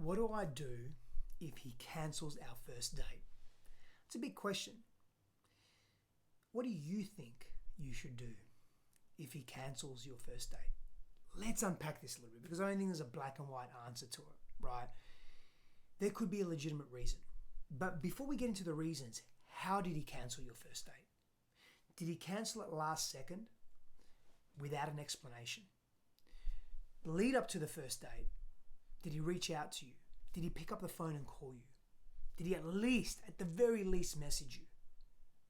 What do I do if he cancels our first date? It's a big question. What do you think you should do if he cancels your first date? Let's unpack this a little bit because I don't think there's a black and white answer to it, right? There could be a legitimate reason. But before we get into the reasons, how did he cancel your first date? Did he cancel it last second without an explanation? Lead up to the first date, did he reach out to you? Did he pick up the phone and call you? Did he at the very least, message you?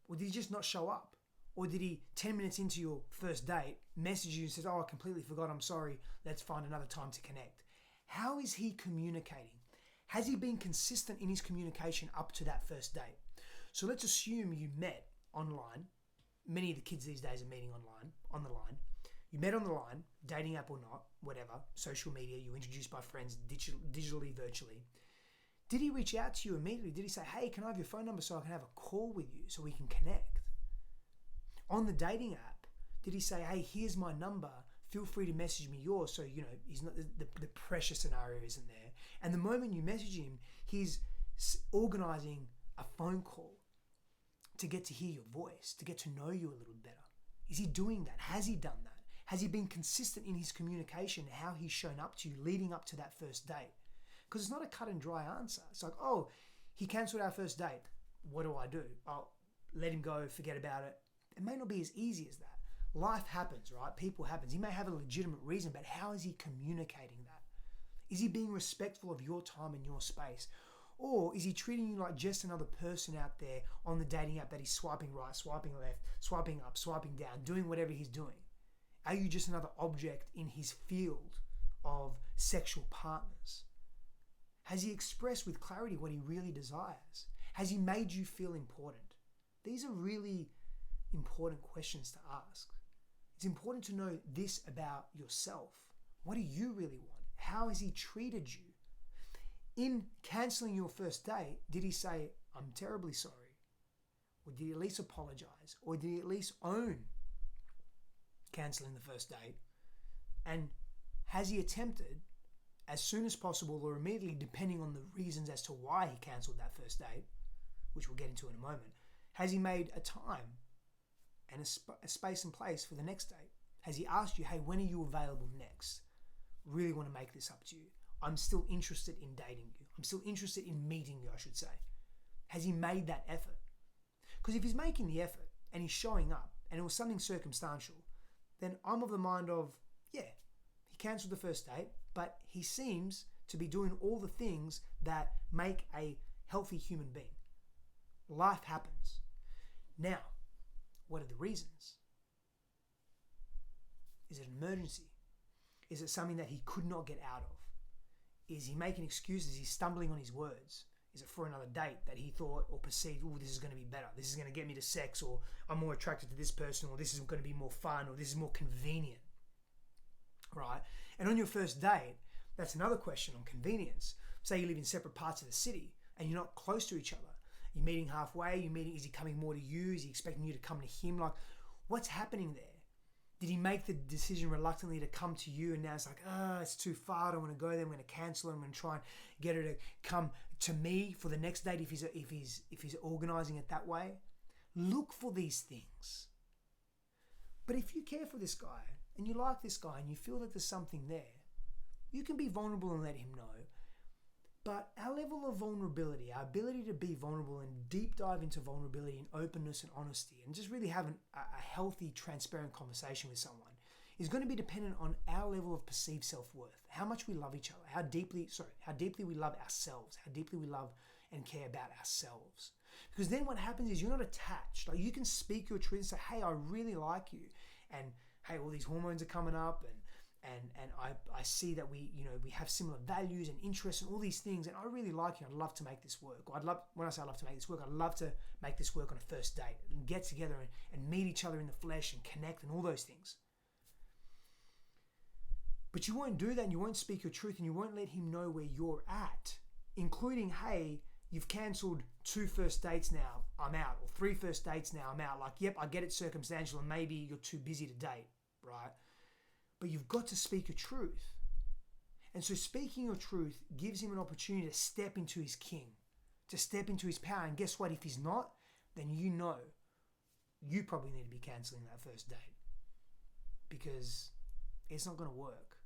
Or did he just not show up? Or did he, 10 minutes into your first date, message you and says, oh, I completely forgot, I'm sorry, let's find another time to connect? How is he communicating? Has he been consistent in his communication up to that first date? So let's assume you met online. Many of the kids these days are meeting online, on the line. You met on the line, dating app or not, whatever, social media, you introduced by friends digitally, virtually. Did he reach out to you immediately? Did he say, hey, can I have your phone number so I can have a call with you so we can connect? On the dating app, did he say, hey, here's my number, feel free to message me yours, so, he's not the pressure scenario isn't there. And the moment you message him, he's organizing a phone call to get to hear your voice, to get to know you a little better. Is he doing that? Has he done that? Has he been consistent in his communication, how he's shown up to you leading up to that first date? Because it's not a cut and dry answer. It's like, oh, he cancelled our first date. What do I do? I'll let him go, forget about it. It may not be as easy as that. Life happens, right? People happens. He may have a legitimate reason, but how is he communicating that? Is he being respectful of your time and your space? Or is he treating you like just another person out there on the dating app that he's swiping right, swiping left, swiping up, swiping down, doing whatever he's doing? Are you just another object in his field of sexual partners? Has he expressed with clarity what he really desires? Has he made you feel important? These are really important questions to ask. It's important to know this about yourself. What do you really want? How has he treated you? In cancelling your first date, did he say, I'm terribly sorry? Or did he at least apologize? Or did he at least own cancelling the first date? And has he attempted, as soon as possible or immediately, depending on the reasons as to why he cancelled that first date, which we'll get into in a moment, has he made a time and a space and place for the next date? Has he asked you, hey, when are you available next? Really want to make this up to you. I'm still interested in dating you. I'm still interested in meeting you, I should say. Has he made that effort? Because if he's making the effort and he's showing up and it was something circumstantial, then I'm of the mind of, yeah, he cancelled the first date, but he seems to be doing all the things that make a healthy human being. Life happens. Now, what are the reasons? Is it an emergency? Is it something that he could not get out of? Is he making excuses? Is he stumbling on his words? Is it for another date that he thought or perceived, oh, this is going to be better, this is going to get me to sex, or I'm more attracted to this person, or this is going to be more fun, or this is more convenient, right? And on your first date, that's another question on convenience. Say you live in separate parts of the city and you're not close to each other. You're meeting halfway, is he coming more to you? Is he expecting you to come to him? Like, what's happening there? Did he make the decision reluctantly to come to you and now it's like, it's too far, I don't want to go there, I'm going to cancel it, I'm going to try and get her to come to me for the next date if he's organising it that way? Look for these things. But if you care for this guy and you like this guy and you feel that there's something there, you can be vulnerable and let him know. But our level of vulnerability, our ability to be vulnerable and deep dive into vulnerability and openness and honesty and just really have a healthy, transparent conversation with someone is going to be dependent on our level of perceived self-worth, how much we love each other, how deeply we love ourselves, how deeply we love and care about ourselves. Because then what happens is you're not attached. Like, you can speak your truth and say, hey, I really like you. And hey, all these hormones are coming up and I see that we have similar values and interests and all these things, and I really like you. I'd love to make this work. When I say I'd love to make this work, I'd love to make this work on a first date and get together and meet each other in the flesh and connect and all those things. But you won't do that, and you won't speak your truth, and you won't let him know where you're at, including, hey, you've cancelled 2 first dates now, I'm out, or 3 first dates now, I'm out. Like, yep, I get it's circumstantial and maybe you're too busy to date, right? But you've got to speak your truth. And so speaking your truth gives him an opportunity to step into his king, to step into his power. And guess what? If he's not, then you know you probably need to be cancelling that first date because it's not going to work.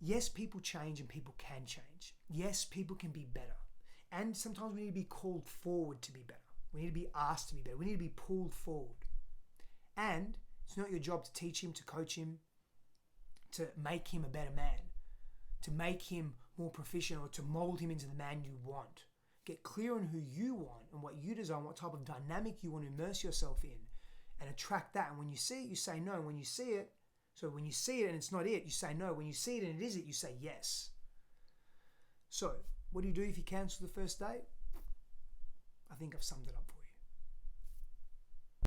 Yes, people change and people can change. Yes, people can be better. And sometimes we need to be called forward to be better. We need to be asked to be better. We need to be pulled forward. And it's not your job to teach him, to coach him, to make him a better man, to make him more proficient, or to mold him into the man you want. Get clear on who you want and what you desire, what type of dynamic you want to immerse yourself in, and attract that. And when you see it, you say no. And when you see it, so when you see it and it's not it, you say no. When you see it and it is it, you say yes. So, what do you do if you cancel the first date? I think I've summed it up for you.